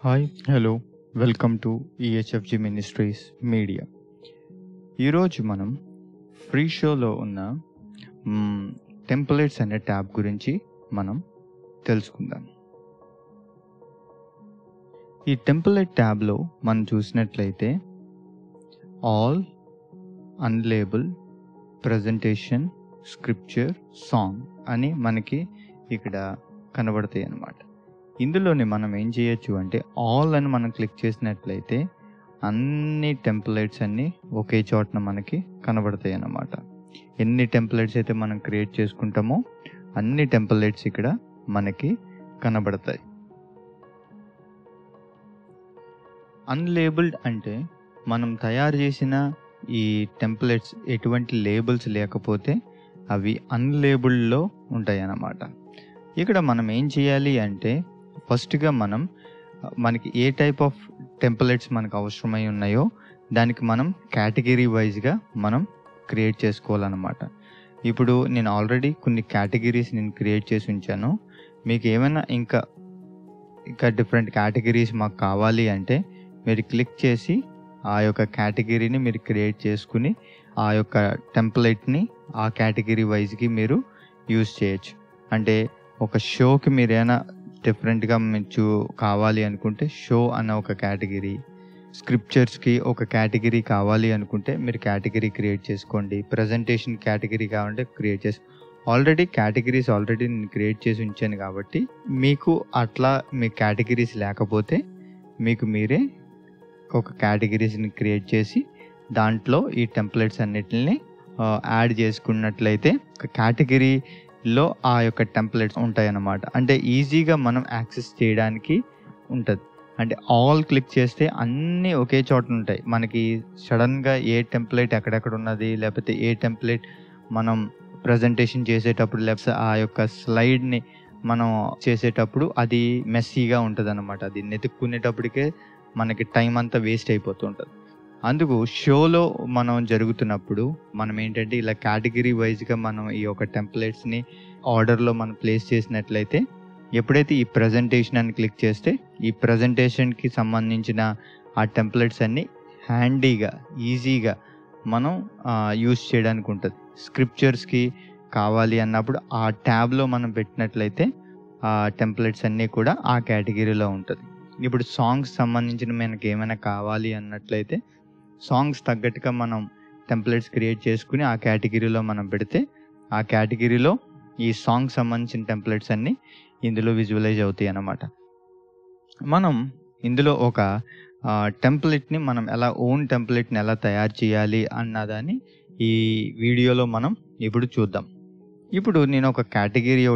Hi hello welcome to EHFG ministries media. ఈరోజు మనం free షోలో ఉన్న టెంప్లెట్స్ అనే ట్యాబ్ గురించి మనం తెలుసుకుందాం. ఈ టెంప్లెట్ ట్యాబ్లో మనం చూసినట్లయితే ఆల్, అన్లేబుల్, ప్రజెంటేషన్, స్క్రిప్చర్, సాంగ్ అని మనకి ఇక్కడ కనబడతాయి అన్నమాట. ఇందులోనే మనం ఏం చేయొచ్చు అంటే ఆల్ అని మనం క్లిక్ చేసినట్లయితే అన్ని టెంప్లెట్స్ అన్నీ ఒకే చోటన మనకి కనబడతాయి అన్నమాట. ఎన్ని టెంప్లెట్స్ అయితే మనం క్రియేట్ చేసుకుంటామో అన్ని టెంప్లెట్స్ ఇక్కడ మనకి కనబడతాయి. అన్లేబుల్డ్ అంటే మనం తయారు చేసిన ఈ టెంప్లెట్స్ ఎటువంటి లేబుల్స్ లేకపోతే అవి అన్లేబుల్డ్లో ఉంటాయి అన్నమాట. ఇక్కడ మనం ఏం చేయాలి అంటే ఫస్ట్గా మనకి ఏ టైప్ ఆఫ్ టెంప్లెట్స్ మనకు అవసరమై ఉన్నాయో దానికి మనం కేటగిరీ వైజ్గా మనం క్రియేట్ చేసుకోవాలన్నమాట. ఇప్పుడు నేను ఆల్రెడీ కొన్ని కేటగిరీస్ నేను క్రియేట్ చేసి ఉంచాను. మీకు ఏమైనా ఇంకా డిఫరెంట్ కేటగిరీస్ మాకు కావాలి అంటే మీరు క్లిక్ చేసి ఆ యొక్క కేటగిరీని మీరు క్రియేట్ చేసుకుని ఆ యొక్క టెంప్లెట్ని ఆ కేటగిరీ వైజ్కి మీరు యూజ్ చేయొచ్చు. అంటే ఒక షోకి మీరు ఏమైనా డిఫరెంట్గా మీరు కావాలి అనుకుంటే షో అన్న ఒక కేటగిరీ, స్క్రిప్చర్స్కి ఒక కేటగిరీ కావాలి అనుకుంటే మీరు కేటగిరీ క్రియేట్ చేసుకోండి. ప్రజెంటేషన్ కేటగిరీ కావాలంటే క్రియేట్ చేసి ఆల్రెడీ నేను క్రియేట్ చేసి ఉంచాను కాబట్టి మీకు అట్లా మీ కేటగిరీస్ లేకపోతే మీకు మీరే ఒక కేటగిరీస్ని క్రియేట్ చేసి దాంట్లో ఈ టెంప్లెట్స్ అన్నిటిని యాడ్ చేసుకున్నట్లయితే ఒక కేటగిరీలో ఆ యొక్క టెంప్లెట్స్ ఉంటాయన్నమాట. అంటే ఈజీగా మనం యాక్సెస్ చేయడానికి ఉంటుంది. అంటే ఆల్ క్లిక్ చేస్తే అన్నీ ఒకే చోట ఉంటాయి. మనకి సడన్గా ఏ టెంప్లెట్ ఎక్కడెక్కడ ఉన్నది, లేకపోతే ఏ టెంప్లెట్ మనం ప్రజెంటేషన్ చేసేటప్పుడు, లేకపోతే ఆ యొక్క స్లైడ్ని మనం చేసేటప్పుడు అది మెస్సీగా ఉంటుంది అన్నమాట. అది వెతుక్కునేటప్పటికే మనకి టైం అంతా వేస్ట్ అయిపోతూ ఉంటుంది. అందుకు షోలో మనం జరుగుతున్నప్పుడు మనం ఏంటంటే ఇలా కేటగిరీ వైజ్గా మనం ఈ యొక్క టెంప్లెట్స్ని ఆర్డర్లో మనం ప్లేస్ చేసినట్లయితే ఎప్పుడైతే ఈ ప్రజెంటేషన్ అని క్లిక్ చేస్తే ఈ ప్రజెంటేషన్కి సంబంధించిన ఆ టెంప్లెట్స్ అన్నీ హ్యాండీగా ఈజీగా మనం యూజ్ చేయడానికి ఉంటుంది. స్క్రిప్చర్స్కి కావాలి అన్నప్పుడు ఆ ట్యాబ్లో మనం పెట్టినట్లయితే ఆ టెంప్లెట్స్ అన్నీ కూడా ఆ కేటగిరీలో ఉంటుంది. ఇప్పుడు సాంగ్స్ సంబంధించిన మనకి ఏమైనా కావాలి అన్నట్లయితే సాంగ్స్ తగ్గట్టుగా మనం టెంప్లెట్స్ క్రియేట్ చేసుకుని ఆ కేటగిరీలో మనం పెడితే ఆ కేటగిరీలో ఈ సాంగ్ సంబంధించిన టెంప్లెట్స్ అన్నీ ఇందులో విజువలైజ్ అవుతాయి అన్నమాట. మనం ఇందులో ఒక టెంప్లెట్ని మనం ఓన్ టెంప్లెట్ని ఎలా తయారు చేయాలి అన్నదాన్ని ఈ వీడియోలో మనం ఇప్పుడు చూద్దాం. ఇప్పుడు నేను ఒక కేటగిరీ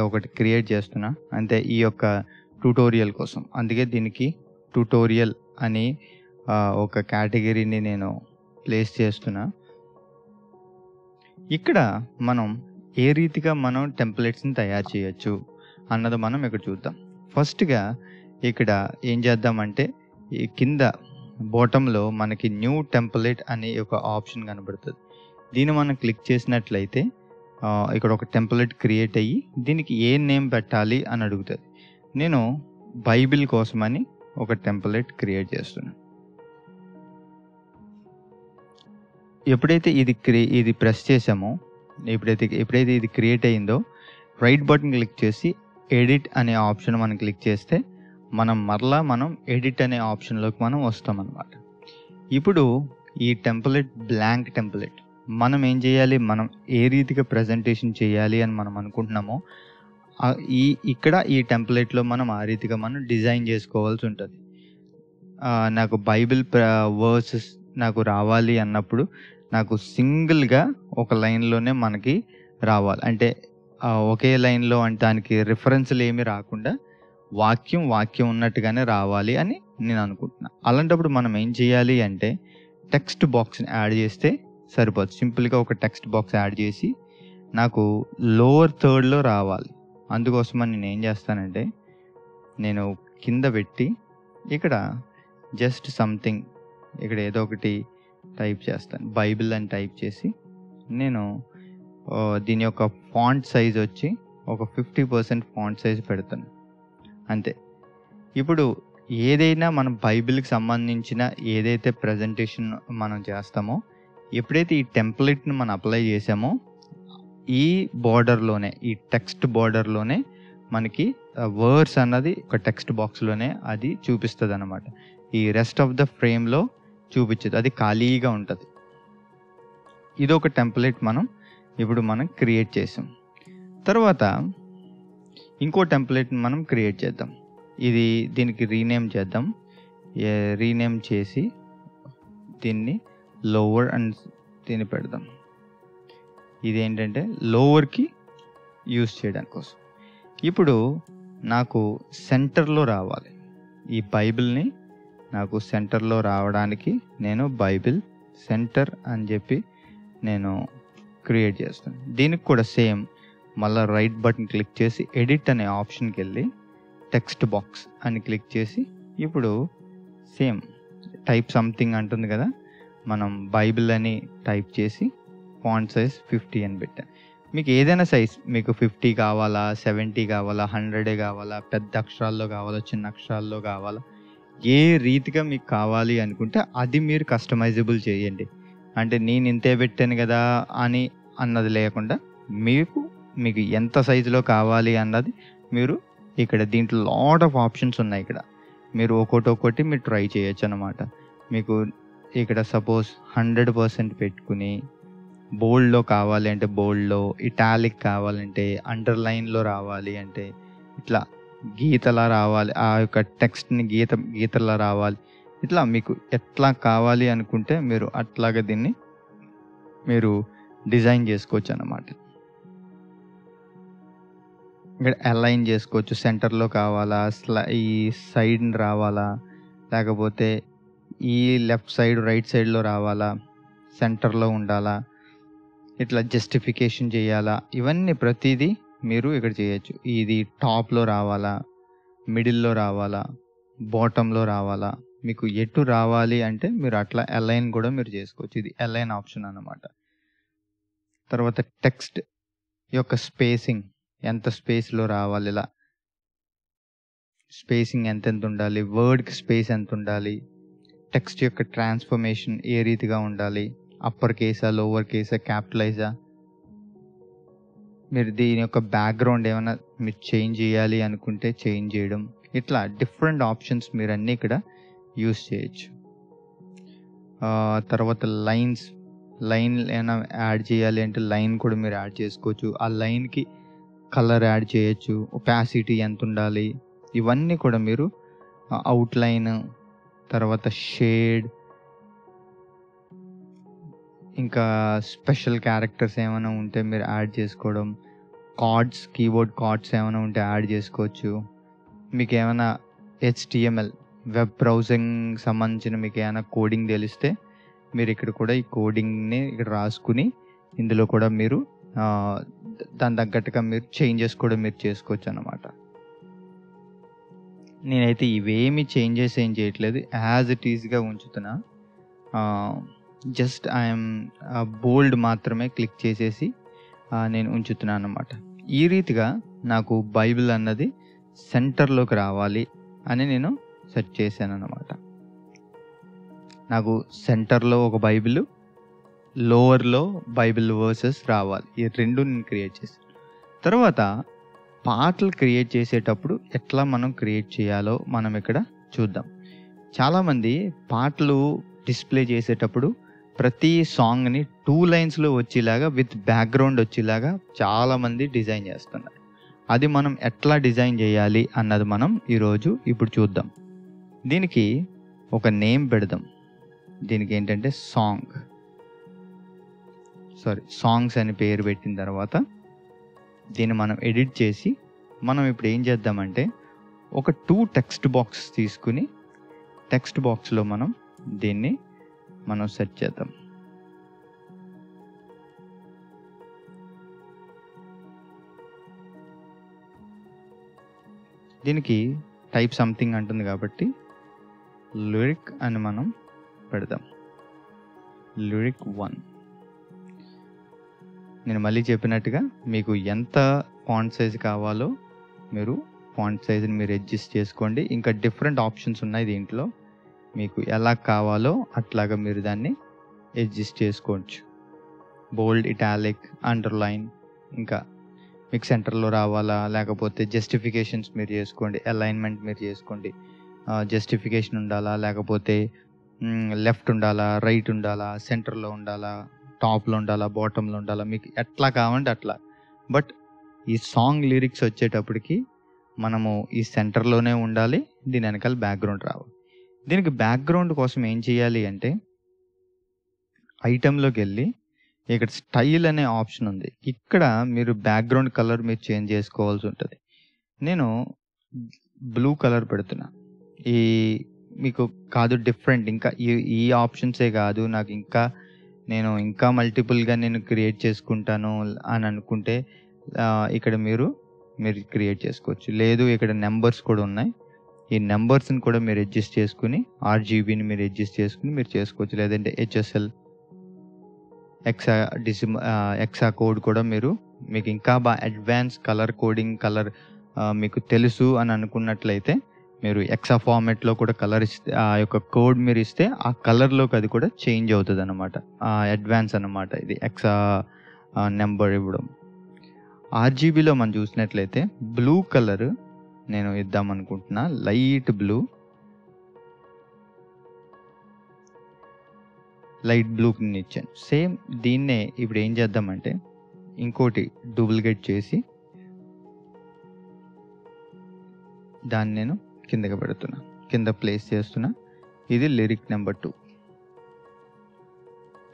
ఒకటి క్రియేట్ చేస్తున్నా అంతే ఈ యొక్క ట్యూటోరియల్ కోసం. అందుకే దీనికి ట్యూటోరియల్ అని ఒక కేటగిరీని నేను ప్లేస్ చేస్తున్నా. ఇక్కడ మనం ఏ రీతిగా మనం టెంప్లెట్స్ని తయారు చేయొచ్చు అన్నది మనం ఇక్కడ చూద్దాం. ఫస్ట్గా ఇక్కడ ఏం చేద్దామంటే ఈ కింద బాటంలో మనకి న్యూ టెంప్లెట్ అనే ఒక ఆప్షన్ కనబడుతుంది. దీన్ని మనం క్లిక్ చేసినట్లయితే ఇక్కడ ఒక టెంప్లెట్ క్రియేట్ అయ్యి దీనికి ఏ నేమ్ పెట్టాలి అని అడుగుతుంది. నేను బైబిల్ కోసమని ఒక టెంప్లెట్ క్రియేట్ చేస్తున్నాను. ఎప్పుడైతే ఇది ప్రెస్ చేసామో ఎప్పుడైతే ఇది క్రియేట్ అయ్యిందో రైట్ బటన్ క్లిక్ చేసి ఎడిట్ అనే ఆప్షన్ మనం క్లిక్ చేస్తే మనం ఎడిట్ అనే ఆప్షన్లోకి మనం వస్తామన్నమాట. ఇప్పుడు ఈ టెంప్లెట్ బ్లాంక్ టెంప్లెట్ మనం ఏం చేయాలి, మనం ఏ రీతిగా ప్రజెంటేషన్ చేయాలి అని మనం అనుకుంటున్నామో ఇక్కడ ఈ టెంప్లెట్లో మనం ఆ రీతిగా మనం డిజైన్ చేసుకోవాల్సి ఉంటుంది. నాకు బైబిల్ వర్సెస్ నాకు రావాలి అన్నప్పుడు నాకు సింగిల్గా ఒక లైన్లోనే మనకి రావాలి. అంటే ఒకే లైన్లో అంటే దానికి రిఫరెన్స్లు ఏమీ రాకుండా వాక్యం ఉన్నట్టుగానే రావాలి అని నేను అనుకుంటున్నా. అలాంటప్పుడు మనం ఏం చేయాలి అంటే టెక్స్ట్ బాక్స్ని యాడ్ చేస్తే సరిపోదు. సింపుల్గా ఒక టెక్స్ట్ బాక్స్ యాడ్ చేసి నాకు లోవర్ థర్డ్లో రావాలి. అందుకోసమని నేను ఏం చేస్తానంటే నేను కింద పెట్టి ఇక్కడ జస్ట్ సంథింగ్ ఇక్కడ ఏదో ఒకటి టైప్ చేస్తాను, బైబిల్ అని టైప్ చేసి నేను దీని యొక్క ఫాంట్ సైజ్ వచ్చి ఒక 50% ఫాంట్ సైజ్ పెడతాను అంతే. ఇప్పుడు ఏదైనా మనం బైబిల్కి సంబంధించిన ఏదైతే ప్రజెంటేషన్ మనం చేస్తామో, ఎప్పుడైతే ఈ టెంప్లెట్ని మనం అప్లై చేసామో, ఈ బార్డర్లోనే, ఈ టెక్స్ట్ బార్డర్లోనే మనకి వర్డ్స్ అన్నది ఒక టెక్స్ట్ బాక్స్లోనే అది చూపిస్తుంది అనమాట. ఈ రెస్ట్ ఆఫ్ ద ఫ్రేమ్లో చూపించదు, అది ఖాళీగా ఉంటుంది. ఇదొక టెంప్లెట్ మనం క్రియేట్ చేసాం. తర్వాత ఇంకో టెంప్లెట్ని మనం క్రియేట్ చేద్దాం. దీనికి రీనేమ్ చేద్దాం. రీనేమ్ చేసి దీన్ని లోవర్ అండ్ దీన్ని పెడదాం. ఇదేంటంటే లోవర్కి యూజ్ చేయడానికి కోసం. ఇప్పుడు నాకు సెంటర్లో రావాలి, ఈ బైబిల్ని నాకు సెంటర్లో రావడానికి నేను బైబిల్ సెంటర్ అని చెప్పి నేను క్రియేట్ చేస్తాను. దీనికి కూడా సేమ్, మళ్ళీ రైట్ బటన్ క్లిక్ చేసి ఎడిట్ అనే ఆప్షన్కి వెళ్ళి టెక్స్ట్ బాక్స్ అని క్లిక్ చేసి ఇప్పుడు సేమ్ టైప్ సంథింగ్ అంటుంది కదా, మనం బైబిల్ అని టైప్ చేసి ఫాంట్ సైజ్ 50 అని పెట్టాను. మీకు ఏదైనా సైజ్, మీకు 50 కావాలా, 70 కావాలా, 100 కావాలా, పెద్ద అక్షరాల్లో కావాలా, చిన్న అక్షరాల్లో కావాలా, ఏ రీతిగా మీకు కావాలి అనుకుంటే అది మీరు కస్టమైజబుల్ చేయండి. అంటే నేను ఇంతే పెట్టాను కదా అని అన్నది లేకుండా మీకు ఎంత సైజులో కావాలి అన్నది మీరు ఇక్కడ దీంట్లో లాట్ ఆఫ్ ఆప్షన్స్ ఉన్నాయి. ఇక్కడ మీరు ఒక్కొక్కటి మీరు ట్రై చేయొచ్చు అనమాట. మీకు ఇక్కడ సపోజ్ 100% పెట్టుకుని బోల్డ్లో కావాలి అంటే బోల్డ్లో, ఇటాలిక్ కావాలంటే, అండర్లైన్లో రావాలి అంటే ఇట్లా గీతలా రావాలి, ఆ యొక్క టెక్స్ట్ని గీతలా రావాలి, ఇట్లా మీకు ఎట్లా కావాలి అనుకుంటే మీరు అట్లాగా దీన్ని మీరు డిజైన్ చేసుకోవచ్చు అన్నమాట. ఇక్కడ అలైన్ చేసుకోవచ్చు, సెంటర్లో కావాలా, ఈ సైడ్ రావాలా, లేకపోతే ఈ లెఫ్ట్ సైడ్ రైట్ సైడ్లో రావాలా, సెంటర్లో ఉండాలా, ఇట్లా జస్టిఫికేషన్ చేయాలా, ఇవన్నీ ప్రతిదీ మీరు ఇక్కడ చేయొచ్చు. ఇది టాప్లో రావాలా, మిడిల్లో రావాలా, బాటంలో రావాలా, మీకు ఎటు రావాలి అంటే మీరు అట్లా అలైన్ కూడా మీరు చేసుకోవచ్చు. ఇది అలైన్ ఆప్షన్ అన్నమాట. తర్వాత టెక్స్ట్ యొక్క స్పేసింగ్, ఎంత స్పేస్లో రావాలి, ఇలా స్పేసింగ్ ఎంత ఉండాలి, వర్డ్కి స్పేస్ ఎంత ఉండాలి, టెక్స్ట్ యొక్క ట్రాన్స్ఫర్మేషన్ ఏ రీతిగా ఉండాలి, అప్పర్ కేసా, లోవర్ కేసా, క్యాపిటలైజా, మీరు దీని యొక్క బ్యాక్గ్రౌండ్ ఏమైనా మీరు చేంజ్ చేయాలి అనుకుంటే చేంజ్ చేయడం, ఇట్లా డిఫరెంట్ ఆప్షన్స్ మీరు అన్నీ ఇక్కడ యూస్ చేయొచ్చు. తర్వాత లైన్ ఏమైనా యాడ్ చేయాలి అంటే లైన్ కూడా మీరు యాడ్ చేసుకోవచ్చు. ఆ లైన్కి కలర్ యాడ్ చేయొచ్చు, ఒపాసిటీ ఎంత ఉండాలి, ఇవన్నీ కూడా మీరు అవుట్లైన్, తర్వాత షేడ్, ఇంకా స్పెషల్ క్యారెక్టర్స్ ఏమైనా ఉంటే మీరు యాడ్ చేసుకోవడం, కార్డ్స్, కీబోర్డ్ కార్డ్స్ ఏమైనా ఉంటే యాడ్ చేసుకోవచ్చు. మీకు ఏమైనా HTML వెబ్ బ్రౌజింగ్ సంబంధించిన మీకు ఏమైనా కోడింగ్ తెలిస్తే మీరు ఇక్కడ కూడా ఈ కోడింగ్ని ఇక్కడ రాసుకుని ఇందులో కూడా మీరు దాని తగ్గట్టుగా మీరు చేంజెస్ కూడా మీరు చేసుకోవచ్చు అన్నమాట. నేనైతే ఇవేమి చేంజెస్ ఏం చేయట్లేదు, యాజ్ ఇట్ ఈజ్గా ఉంచుతున్నా. జస్ట్ ఐఎమ్ బోల్డ్ మాత్రమే క్లిక్ చేసేసి నేను ఉంచుతున్నాను అన్నమాట. ఈ రీతిగా నాకు బైబిల్ అన్నది సెంటర్లోకి రావాలి అని నేను సెట్ చేశాను అన్నమాట. నాకు సెంటర్లో ఒక బైబిల్, లోవర్లో బైబిల్ వర్సెస్ రావాలి, ఈ రెండు నేను క్రియేట్ చేశాను. తర్వాత పాటలు క్రియేట్ చేసేటప్పుడు ఎట్లా మనం క్రియేట్ చేయాలో మనం ఇక్కడ చూద్దాం. చాలామంది పాటలు డిస్ప్లే చేసేటప్పుడు ప్రతి సాంగ్ని 2 లైన్స్లో వచ్చేలాగా విత్ బ్యాక్గ్రౌండ్ వచ్చేలాగా చాలామంది డిజైన్ చేస్తున్నారు. అది మనం ఎట్లా డిజైన్ చేయాలి అన్నది మనం ఇప్పుడు చూద్దాం. దీనికి ఒక నేమ్ పెడదాం. దీనికి ఏంటంటే సాంగ్స్ అని పేరు పెట్టిన తర్వాత దీన్ని మనం ఎడిట్ చేసి మనం ఇప్పుడు ఏం చేద్దామంటే ఒక 2 టెక్స్ట్ బాక్స్ తీసుకుని టెక్స్ట్ బాక్స్లో దీన్ని మనం సెట్ చేద్దాం. దీనికి టైప్ సంథింగ్ అంటుంది కాబట్టి లిరిక్ అని మనం పెడదాం. లిరిక్ 1. నేను మళ్ళీ చెప్పినట్టుగా మీకు ఎంత ఫాంట్ సైజ్ కావాలో మీరు ఫాంట్ సైజ్ని మీరు అడ్జస్ట్ చేసుకోండి. ఇంకా డిఫరెంట్ ఆప్షన్స్ ఉన్నాయి దీంట్లో, మీకు ఎలా కావాలో అట్లాగా మీరు దాన్ని అడ్జస్ట్ చేసుకోవచ్చు. బోల్డ్, ఇటాలిక్, అండర్లైన్, ఇంకా మీకు సెంటర్లో రావాలా, లేకపోతే జస్టిఫికేషన్స్ మీరు చేసుకోండి, అలైన్మెంట్ మీరు చేసుకోండి. జస్టిఫికేషన్ ఉండాలా, లేకపోతే లెఫ్ట్ ఉండాలా, రైట్ ఉండాలా, సెంటర్లో ఉండాలా, టాప్లో ఉండాలా, బాటంలో ఉండాలా, మీకు ఎట్లా కావాలంటే అట్లా. బట్ ఈ సాంగ్ లిరిక్స్ వచ్చేటప్పటికి మనము ఈ సెంటర్లోనే ఉండాలి, దీని వెనకాల బ్యాక్గ్రౌండ్ రావాలి. దీనికి బ్యాక్గ్రౌండ్ కోసం ఏం చేయాలి అంటే ఐటెంలోకి వెళ్ళి ఇక్కడ స్టైల్ అనే ఆప్షన్ ఉంది. ఇక్కడ మీరు బ్యాక్గ్రౌండ్ కలర్ మీరు చేంజ్ చేసుకోవాల్సి ఉంటుంది. నేను బ్లూ కలర్ పెడుతున్నా. ఈ మీకు కాదు డిఫరెంట్, ఇంకా ఈ ఆప్షన్సే కాదు నాకు, ఇంకా మల్టిపుల్గా నేను క్రియేట్ చేసుకుంటాను అని అనుకుంటే ఇక్కడ మీరు క్రియేట్ చేసుకోవచ్చు. లేదు, ఇక్కడ నెంబర్స్ కూడా ఉన్నాయి, ఈ నెంబర్స్ని కూడా మీరు అడ్జస్ట్ చేసుకుని RGBని మీరు అడ్జస్ట్ చేసుకుని మీరు చేసుకోవచ్చు. లేదంటే HSL, ఎక్సా కోడ్ కూడా మీకు ఇంకా బాగా అడ్వాన్స్ కలర్ కోడింగ్, కలర్ మీకు తెలుసు అని అనుకున్నట్లయితే మీరు ఎక్సా ఫార్మాట్లో కూడా కలర్ ఇస్తే, ఆ యొక్క కోడ్ మీరు ఇస్తే ఆ కలర్లోకి అది కూడా చేంజ్ అవుతుంది అన్నమాట. అడ్వాన్స్ అన్నమాట ఇది ఎక్సా నెంబర్ ఇవ్వడం. RGBలో మనం చూసినట్లయితే బ్లూ కలర్ నేను ఇద్దాం అనుకుంటున్నా, లైట్ బ్లూకి ఇచ్చాను. సేమ్ దీన్నే ఇప్పుడు ఏం చేద్దామంటే ఇంకోటి డూప్లికేట్ చేసి దాన్ని నేను కిందకి పెడుతున్నా, కింద ప్లేస్ చేస్తున్నా. ఇది లిరిక్ నెంబర్ 2.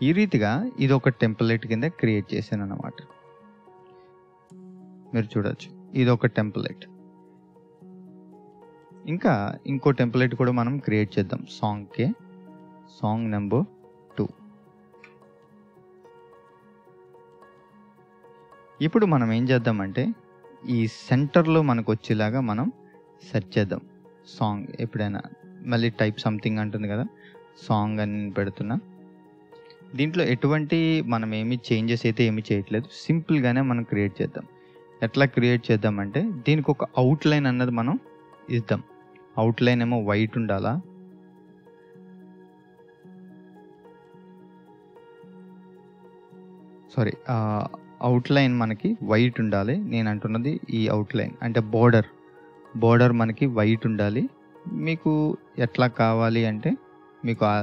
ఈ రీతిగా ఇది ఒక టెంప్లెట్ కింద క్రియేట్ చేశాను అన్నమాట. మీరు చూడొచ్చు, ఇది ఒక టెంప్లెట్. ఇంకా ఇంకో టెంప్లెట్ కూడా మనం క్రియేట్ చేద్దాం సాంగ్కి. Song number 2. ఇప్పుడు మనం ఏం చేద్దామంటే ఈ సెంటర్లో మనకు వచ్చేలాగా మనం సెట్ చేద్దాం సాంగ్. ఎప్పుడైనా మళ్ళీ టైప్ సంథింగ్ అంటుంది కదా, సాంగ్ అని పెడుతున్నా. దీంట్లో ఎటువంటి మనం ఏమి చేంజెస్ అయితే ఏమి చేయట్లేదు, సింపుల్గానే మనం క్రియేట్ చేద్దాం. ఎట్లా క్రియేట్ చేద్దామంటే దీనికి ఒక అవుట్లైన్ అన్నది మనం ఇద్దాం. అవుట్లైన్ ఏమో వైట్ ఉండాలా, అవుట్లైన్ మనకి వైట్ ఉండాలి. నేను అంటున్నది ఈ అవుట్లైన్ అంటే బోర్డర్ మనకి వైట్ ఉండాలి. మీకు ఎట్లా కావాలి అంటే మీకు ఆ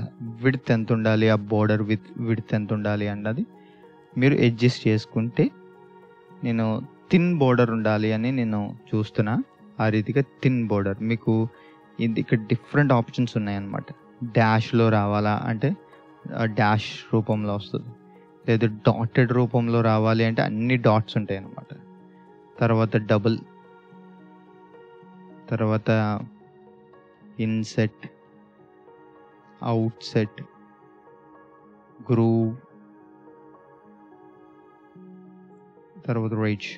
విడ్త్ ఎంత ఉండాలి, ఆ బోర్డర్ విడ్త్ ఎంత ఉండాలి అన్నది మీరు అడ్జస్ట్ చేసుకుంటే, నేను థిన్ బోర్డర్ ఉండాలి అని నేను చూస్తున్నా. ఆ రీతిగా థిన్ బోర్డర్ మీకు ఇక్కడ డిఫరెంట్ ఆప్షన్స్ ఉన్నాయన్నమాట. డాష్లో రావాలా అంటే డాష్ రూపంలో వస్తుంది, లేదు డాటెడ్ రూపంలో రావాలి అంటే అన్ని డాట్స్ ఉంటాయి అన్నమాట. తర్వాత డబుల్, తర్వాత ఇన్సెట్, అవుట్సెట్, గ్రూవ్, తర్వాత రేజ్,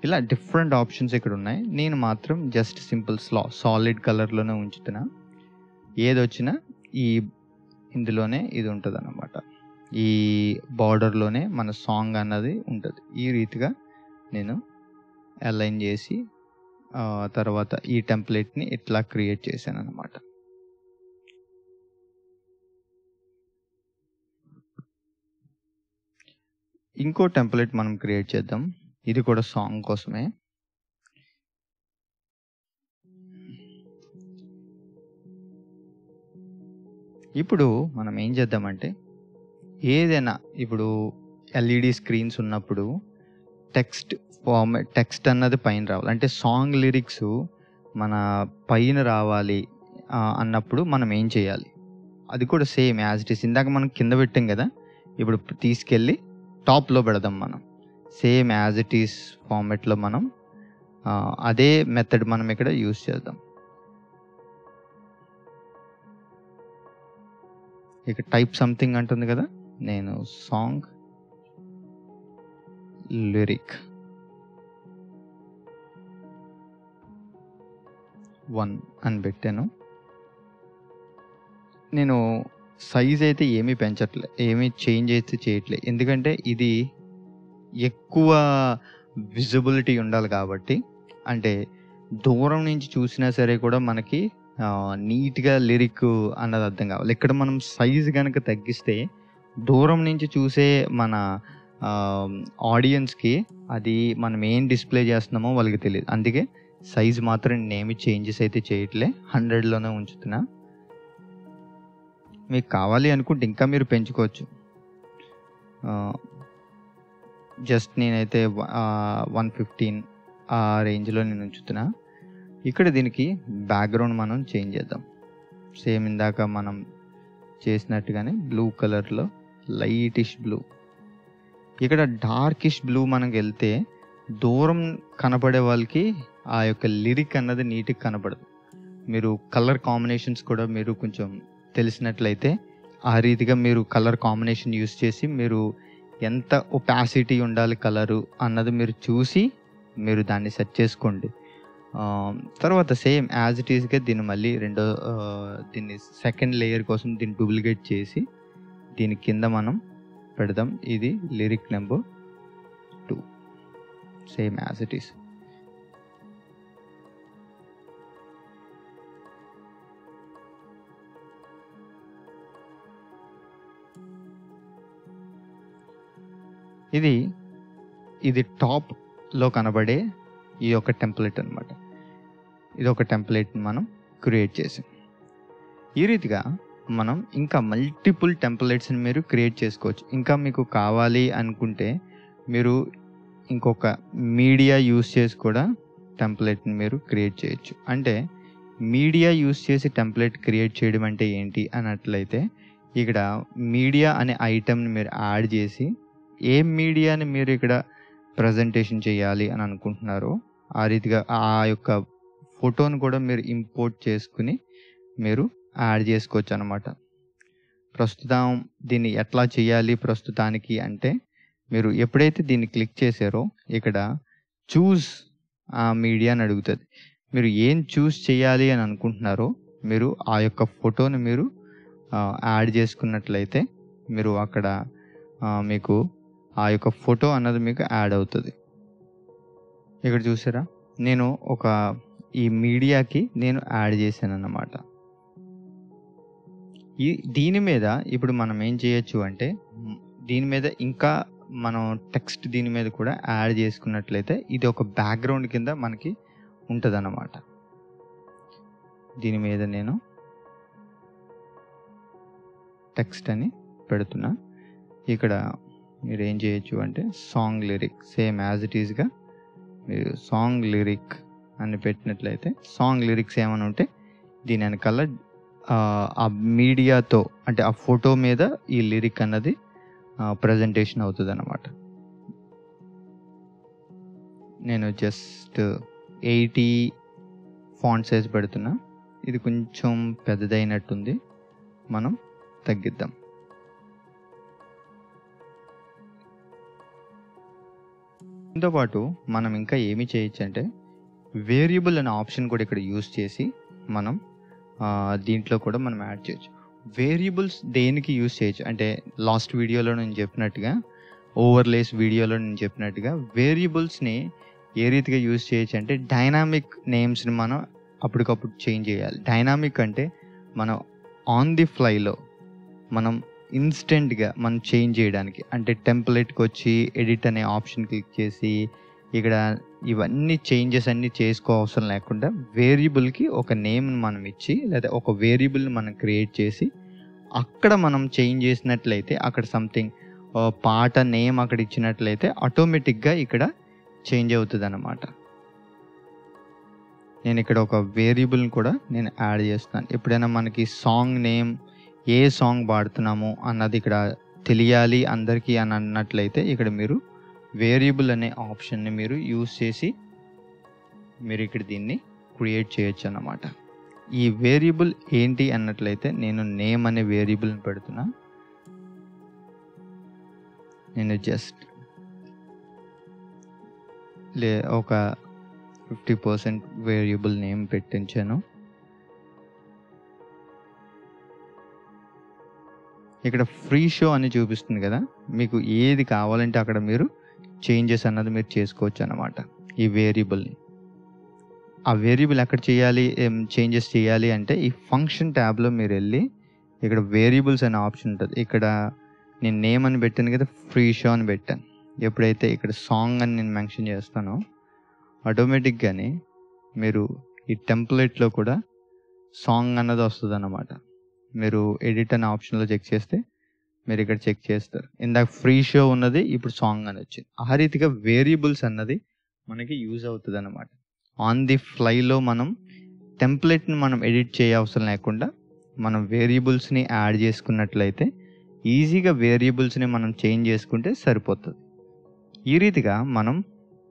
ఇలా డిఫరెంట్ ఆప్షన్స్ ఇక్కడ ఉన్నాయి. నేను మాత్రం జస్ట్ సింపుల్ సాలిడ్ కలర్లోనే ఉంచుతున్నా. ఏది వచ్చినా ఇందులోనే ఇది ఉంటుంది అన్నమాట. ఈ బార్డర్లోనే మన సాంగ్ అన్నది ఉంటుంది. ఈ రీతిగా నేను అలైన్ చేసి తర్వాత ఈ టెంప్లెట్ని ఇట్లా క్రియేట్ చేశాను అన్నమాట. ఇంకో టెంప్లెట్ మనం క్రియేట్ చేద్దాం, ఇది కూడా సాంగ్ కోసమే. ఇప్పుడు మనం ఏం చేద్దామంటే ఏదైనా ఇప్పుడు LED స్క్రీన్స్ ఉన్నప్పుడు టెక్స్ట్ అన్నది పైన రావాలి, అంటే సాంగ్ లిరిక్స్ మన పైన రావాలి అన్నప్పుడు మనం ఏం చేయాలి, అది కూడా సేమ్ యాజ్ ఇట్ ఈస్. ఇందాక మనం కింద పెట్టాం కదా, ఇప్పుడు తీసుకెళ్ళి టాప్లో పెడదాం. మనం సేమ్ యాజ్ ఇట్ ఈస్ ఫార్మెట్లో మనం అదే మెథడ్ మనం ఇక్కడ యూజ్ చేద్దాం. ఇక టైప్ సంథింగ్ అంటుంది కదా, నేను సాంగ్ లిరిక్ 1 అని పెట్టాను. నేను సైజ్ అయితే ఏమీ పెంచట్లే, ఏమీ చేంజ్ అయితే చేయట్లే, ఎందుకంటే ఇది ఎక్కువ విజిబిలిటీ ఉండాలి కాబట్టి. అంటే దూరం నుంచి చూసినా సరే కూడా మనకి నీట్‌గా లిరిక్ అన్నది అర్థం కావాలి. ఇక్కడ మనం సైజ్ గనక తగ్గిస్తే దూరం నుంచి చూసే మన ఆడియన్స్‌కి అది మనం ఏం డిస్‌ప్లే చేస్తున్నామో వాళ్ళకి తెలీదు. అందుకే సైజ్ మాత్రం నేనేమి చేంజెస్ అయితే చేయట్లే. 100లోనే ఉంచుతున్నా. మీకు కావాలి అనుకుంటే ఇంకా మీరు పెంచుకోవచ్చు. జస్ట్ నేనైతే 115 ఆ రేంజ్‌లో నేను ఉంచుతున్నా. ఇక్కడ దీనికి బ్యాక్‌గ్రౌండ్ మనం చేంజ్ చేద్దాం. సేమ్ ఇందాక మనం చేసినట్టుగానే బ్లూ కలర్‌లో లైటిష్ బ్లూ. ఇక్కడ డార్కిష్ బ్లూ మనకెళ్తే దూరం కనపడే వాళ్ళకి ఆ యొక్క లిరిక్ అన్నది నీట్‌గా కనపడదు. మీరు కలర్ కాంబినేషన్స్ కూడా మీరు కొంచెం తెలిసినట్లయితే ఆ రీతిగా మీరు కలర్ కాంబినేషన్ యూజ్ చేసి మీరు ఎంత ఒపాసిటీ ఉండాలి కలరు అన్నది మీరు చూసి మీరు దాన్ని సెట్ చేసుకోండి. తర్వాత సేమ్ యాజ్ ఇట్ ఈస్‌గా దీన్ని మళ్ళీ దీన్ని సెకండ్ లేయర్ కోసం దీన్ని డూప్లికేట్ చేసి దీని కింద మనం పెడదాం. ఇది lyric number 2 same as it is. ఇది టాప్‌లో కనబడే ఈ యొక్క టెంప్లేట్ అన్నమాట. ఇది ఒక టెంప్లేట్‌ని మనం క్రియేట్ చేసాం. ఈ రీతిగా మనం ఇంకా మల్టిపుల్ టెంప్లేట్స్‌ని మీరు క్రియేట్ చేసుకోవచ్చు. ఇంకా మీకు కావాలి అనుకుంటే మీరు ఇంకొక మీడియా యూజ్ చేసి కూడా టెంప్లేట్‌ని మీరు క్రియేట్ చేయొచ్చు. అంటే మీడియా యూజ్ చేసి టెంప్లేట్ క్రియేట్ చేయడం అంటే ఏంటి అన్నట్లయితే ఇక్కడ మీడియా అనే ఐటెంని మీరు యాడ్ చేసి ఏ మీడియాని మీరు ఇక్కడ ప్రజెంటేషన్ చేయాలి అని అనుకుంటున్నారో ఆ రీతిగా ఆ యొక్క ఫోటోని కూడా మీరు ఇంపోర్ట్ చేసుకుని మీరు యాడ్ చేసుకోవచ్చు అన్నమాట. ప్రస్తుతం దీన్ని ఎట్లా చేయాలి ప్రస్తుతానికి అంటే మీరు ఎప్పుడైతే దీన్ని క్లిక్ చేశారో ఇక్కడ చూస్ ఆ మీడియా అని అడుగుతుంది. మీరు ఏం చూస్ చేయాలి అని అనుకుంటున్నారో మీరు ఆ యొక్క ఫోటోని మీరు యాడ్ చేసుకున్నట్లయితే మీరు అక్కడ మీకు ఆ యొక్క ఫోటో అన్నది మీకు యాడ్ అవుతుంది. ఇక్కడ చూసారా, నేను ఈ మీడియాకి నేను యాడ్ చేశాను అన్నమాట. దీని మీద ఇప్పుడు మనం ఏం చేయొచ్చు అంటే దీని మీద ఇంకా మనం టెక్స్ట్ దీని మీద కూడా యాడ్ చేసుకున్నట్లయితే ఇది ఒక బ్యాక్గ్రౌండ్ కింద మనకి ఉంటుంది అన్నమాట. దీని మీద నేను టెక్స్ట్ అని పెడుతున్నా. ఇక్కడ మీరు ఏం చేయొచ్చు అంటే song lyric same as it ఈస్గా మీరు సాంగ్ లిరిక్ అని పెట్టినట్లయితే సాంగ్ లిరిక్స్ ఏమైనా ఉంటే దీని వెనకాల ఆ మీడియాతో అంటే ఆ ఫోటో మీద ఈ లిరిక్ అన్నది ప్రజెంటేషన్ అవుతుంది అన్నమాట. నేను జస్ట్ 80 ఫాంట్ సైజ్ పెడుతున్నా. ఇది కొంచెం పెద్దదైనట్టుంది, మనం తగ్గిద్దాం. దీంతోపాటు మనం ఇంకా ఏమి చేయొచ్చు అంటే వేరియబుల్ అనే ఆప్షన్ కూడా ఇక్కడ యూజ్ చేసి మనం దీంట్లో కూడా మనం యాడ్ చేయొచ్చు. వేరియబుల్స్ దేనికి యూజ్ చేయొచ్చు అంటే లాస్ట్ వీడియోలో నేను చెప్పినట్టుగా ఓవర్లేస్ వీడియోలో నేను చెప్పినట్టుగా వేరియబుల్స్ని ఏ రీతిగా యూజ్ చేయొచ్చు అంటే డైనామిక్ నేమ్స్ని మనం అప్పటికప్పుడు చేంజ్ చేయాలి. డైనామిక్ అంటే మనం ఆన్ ది ఫ్లైలో మనం ఇన్స్టెంట్గా మనం చేంజ్ చేయడానికి అంటే టెంప్లెట్కి వచ్చి ఎడిట్ అనే ఆప్షన్ క్లిక్ చేసి ఇక్కడ ఇవన్నీ చేంజెస్ అన్నీ చేసుకోవసరం లేకుండా వేరియబుల్కి ఒక నేమ్ని మనం ఇచ్చి లేదా ఒక వేరియబుల్ని మనం క్రియేట్ చేసి అక్కడ మనం చేంజ్ చేసినట్లయితే అక్కడ సంథింగ్ పాట నేమ్ అక్కడ ఇచ్చినట్లయితే ఆటోమేటిక్గా ఇక్కడ చేంజ్ అవుతుంది అన్నమాట. నేను ఇక్కడ ఒక వేరియబుల్ని కూడా నేను యాడ్ చేస్తాను. ఎప్పుడైనా మనకి సాంగ్ నేమ్ ఏ సాంగ్ పాడుతున్నాము అన్నది ఇక్కడ తెలియాలి అందరికీ అని అన్నట్లయితే ఇక్కడ మీరు వేరియబుల్ అనే ఆప్షన్ని మీరు యూజ్ చేసి మీరు ఇక్కడ దీన్ని క్రియేట్ చేయొచ్చు అన్నమాట. ఈ వేరియబుల్ ఏంటి అన్నట్లయితే నేను నేమ్ అనే వేరియబుల్ని పెడుతున్నా. నేను జస్ట్ ఒక 50% వేరియబుల్ నేమ్ పెట్టించాను. ఇక్కడ ఫ్రీ షో అని చూపిస్తుంది కదా, మీకు ఏది కావాలంటే అక్కడ మీరు చేంజెస్ అన్నది మీరు చేసుకోవచ్చు అన్నమాట ఈ వేరియబుల్ని. ఆ వేరియబుల్ ఎక్కడ చేయాలి, చేంజెస్ చేయాలి అంటే ఈ ఫంక్షన్ ట్యాబ్లో మీరు వెళ్ళి ఇక్కడ వేరియబుల్స్ అనే ఆప్షన్ ఉంటుంది. ఇక్కడ నేను నేమ్ అని పెట్టాను కదా, ఫ్రీ షో అని పెట్టాను. ఎప్పుడైతే ఇక్కడ సాంగ్ అని నేను మెన్షన్ చేస్తానో ఆటోమేటిక్గానే మీరు ఈ టెంప్లెట్లో కూడా సాంగ్ అన్నది వస్తుంది అన్నమాట. మీరు ఎడిట్ అనే ఆప్షన్లో చెక్ చేస్తే మీరు ఇక్కడ చెక్ చేస్తారు, ఇందాక ఫ్రీ షో ఉన్నది ఇప్పుడు సాంగ్ అని వచ్చింది. ఆ రీతిగా వేరియబుల్స్ అన్నది మనకి యూజ్ అవుతుంది అన్నమాట. ఆన్ ది ఫ్లైలో మనం టెంప్లెట్ని మనం ఎడిట్ చేయ అవసరం లేకుండా మనం వేరియబుల్స్ని యాడ్ చేసుకున్నట్లయితే ఈజీగా వేరియబుల్స్ని మనం చేంజ్ చేసుకుంటే సరిపోతుంది. ఈ రీతిగా మనం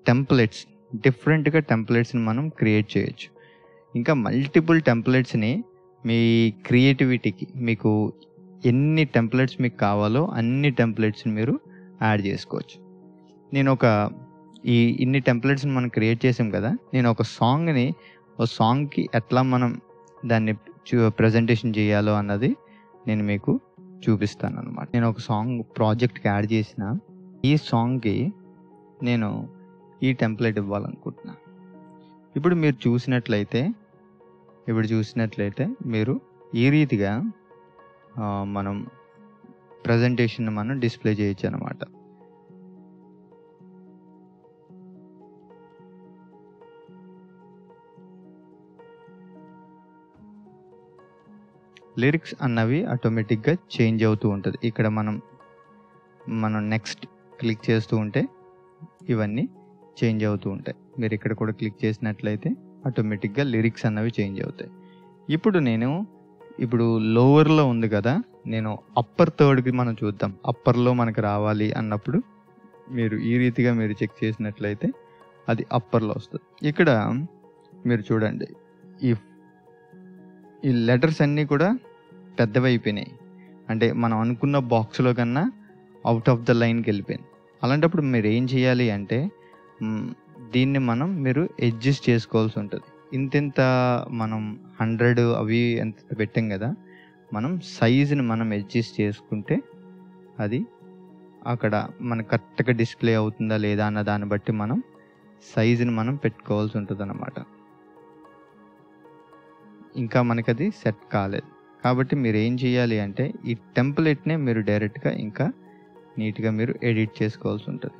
టెంప్లెట్స్ డిఫరెంట్గా టెంప్లెట్స్ని మనం క్రియేట్ చేయొచ్చు. ఇంకా మల్టిపుల్ టెంప్లెట్స్ని మీ క్రియేటివిటీకి మీకు ఎన్ని టెంప్లెట్స్ మీకు కావాలో అన్ని టెంప్లెట్స్ని మీరు యాడ్ చేసుకోవచ్చు. నేను ఇన్ని టెంప్లెట్స్ని మనం క్రియేట్ చేసాం కదా, నేను ఒక సాంగ్కి ఎట్లా మనం దాన్ని ప్రజెంటేషన్ చేయాలో అన్నది నేను మీకు చూపిస్తాను అనమాట. నేను ఒక సాంగ్ ప్రాజెక్ట్కి యాడ్ చేసిన ఈ సాంగ్కి నేను ఈ టెంప్లెట్ ఇవ్వాలనుకుంటున్నా. ఇప్పుడు మీరు చూసినట్లయితే మీరు ఈ రీతిగా మనం ప్రజెంటేషన్ మనం డిస్ప్లే చేయొచ్చు అనమాట. లిరిక్స్ అన్నవి ఆటోమేటిక్గా చేంజ్ అవుతూ ఉంటుంది. ఇక్కడ మనం నెక్స్ట్ క్లిక్ చేస్తూ ఉంటే ఇవన్నీ చేంజ్ అవుతూ ఉంటాయి. మీరు ఇక్కడ కూడా క్లిక్ చేసినట్లయితే ఆటోమేటిక్గా లిరిక్స్ అన్నవి చేంజ్ అవుతాయి. ఇప్పుడు లోవర్లో ఉంది కదా, నేను అప్పర్ థర్డ్కి మనం చూద్దాం. అప్పర్లో మనకు రావాలి అన్నప్పుడు మీరు ఈ రీతిగా మీరు చెక్ చేసినట్లయితే అది అప్పర్లో వస్తుంది. ఇక్కడ మీరు చూడండి, ఈ లెటర్స్ అన్నీ కూడా పెద్దవైపోయినాయి, అంటే మనం అనుకున్న బాక్స్లో కన్నా అవుట్ ఆఫ్ ద లైన్కి వెళ్ళిపోయింది. అలాంటప్పుడు మీరు ఏం చేయాలి అంటే దీన్ని మీరు అడ్జస్ట్ చేసుకోవాల్సి ఉంటుంది. ఇంత మనం 100 అవి ఎంత పెట్టాం కదా, మనం సైజుని మనం అడ్జస్ట్ చేసుకుంటే అది అక్కడ మనకు కరెక్ట్గా డిస్ప్లే అవుతుందా లేదా అన్న దాన్ని బట్టి మనం సైజుని మనం పెట్టుకోవాల్సి ఉంటుంది అన్నమాట. ఇంకా మనకు అది సెట్ కాలేదు కాబట్టి మీరు ఏం చేయాలి అంటే ఈ టెంప్లెట్ని మీరు డైరెక్ట్గా ఇంకా నీట్గా మీరు ఎడిట్ చేసుకోవాల్సి ఉంటుంది.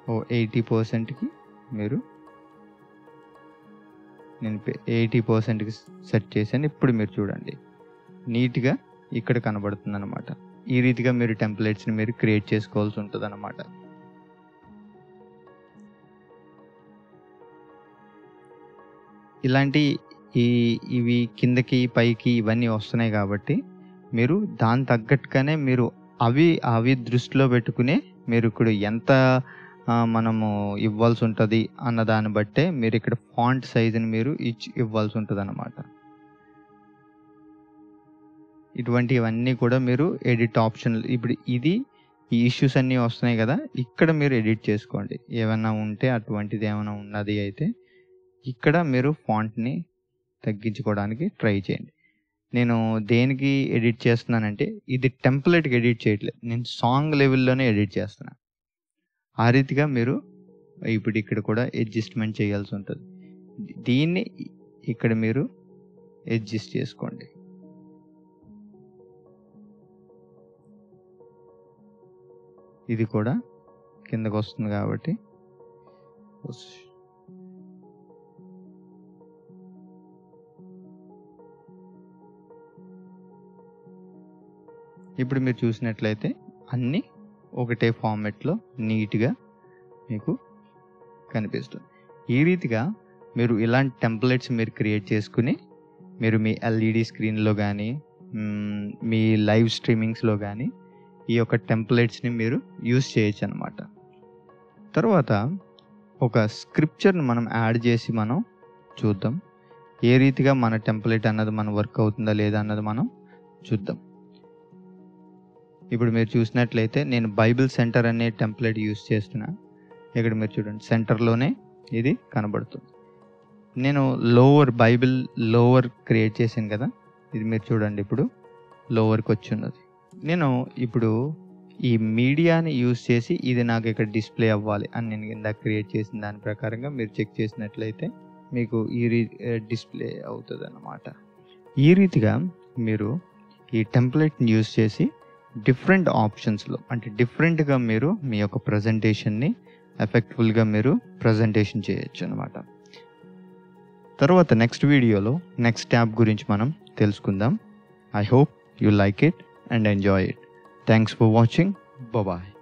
ఓ 80%కి నేను 80%కి సెట్ చేశాను. ఇప్పుడు మీరు చూడండి నీట్గా ఇక్కడ కనబడుతుంది అనమాట. ఈ రీతిగా మీరు టెంప్లెట్స్ని మీరు క్రియేట్ చేసుకోవాల్సి ఉంటుంది అన్నమాట. ఇలాంటి ఇవి కిందకి పైకి ఇవన్నీ వస్తున్నాయి కాబట్టి మీరు దాని తగ్గట్టుగానే మీరు అవి దృష్టిలో పెట్టుకునే మీరు ఇక్కడ ఎంత మనము ఇవ్వాల్సి ఉంటుంది అన్న దాన్ని బట్టే మీరు ఇక్కడ ఫాంట్ సైజుని మీరు ఇవ్వాల్సి ఉంటుంది అన్నమాట. ఇటువంటివన్నీ కూడా మీరు ఎడిట్ ఆప్షన్, ఇప్పుడు ఈ ఇష్యూస్ అన్నీ వస్తున్నాయి కదా, ఇక్కడ మీరు ఎడిట్ చేసుకోండి. ఏమైనా ఉంటే అటువంటిది ఏమైనా ఉన్నది అయితే ఇక్కడ మీరు ఫాంట్ని తగ్గించుకోవడానికి ట్రై చేయండి. నేను దేనికి ఎడిట్ చేస్తున్నానంటే ఇది టెంప్లెట్కి ఎడిట్ చేయట్లేదు, నేను సాంగ్ లెవెల్లోనే ఎడిట్ చేస్తున్నాను. ఆ రీతిగా మీరు ఇప్పుడు ఇక్కడ కూడా అడ్జస్ట్మెంట్ చేయాల్సి ఉంటుంది. దీన్ని ఇక్కడ మీరు అడ్జస్ట్ చేసుకోండి. ఇది కూడా కిందకు వస్తుంది కాబట్టి ఇప్పుడు మీరు చూసినట్లయితే అన్నీ ఒకటే ఫార్మాట్లో నీట్గా మీకు కనిపిస్తుంది. ఈ రీతిగా మీరు ఇలాంటి టెంప్లెట్స్ మీరు క్రియేట్ చేసుకుని మీరు మీ ఎల్ఈడి స్క్రీన్లో కానీ మీ లైవ్ స్ట్రీమింగ్స్లో కానీ ఈ యొక్క టెంప్లెట్స్ని మీరు యూజ్ చేయొచ్చు అన్నమాట. తర్వాత ఒక స్క్రిప్చర్ని మనం యాడ్ చేసి మనం చూద్దాం ఏ రీతిగా మన టెంప్లెట్ అన్నది మన వర్క్ అవుతుందా లేదా అన్నది మనం చూద్దాం. ఇప్పుడు మీరు చూసినట్లయితే నేను బైబిల్ సెంటర్ అనే టెంప్లెట్ యూజ్ చేస్తున్నా. ఇక్కడ మీరు చూడండి సెంటర్లోనే ఇది కనబడుతుంది. నేను బైబిల్ లోవర్ క్రియేట్ చేశాను కదా, ఇది మీరు చూడండి ఇప్పుడు లోవర్కి వచ్చి ఉన్నది. నేను ఇప్పుడు ఈ మీడియాని యూజ్ చేసి ఇది నాకు ఇక్కడ డిస్ప్లే అవ్వాలి అని నేను ఇందాక క్రియేట్ చేసిన దాని ప్రకారంగా మీరు చెక్ చేసినట్లయితే మీకు డిస్ప్లే అవుతుంది అన్నమాట. ఈ రీతిగా మీరు ఈ టెంప్లెట్ని యూజ్ చేసి డిఫరెంట్ ఆప్షన్స్లో అంటే డిఫరెంట్గా మీరు మీ యొక్క ప్రజెంటేషన్ని ఎఫెక్ట్ఫుల్గా మీరు ప్రజెంటేషన్ చేయొచ్చు అనమాట. తర్వాత నెక్స్ట్ వీడియోలో నెక్స్ట్ ట్యాబ్ గురించి మనం తెలుసుకుందాం. I hope you like it and enjoy it. Thanks for watching. Bye bye.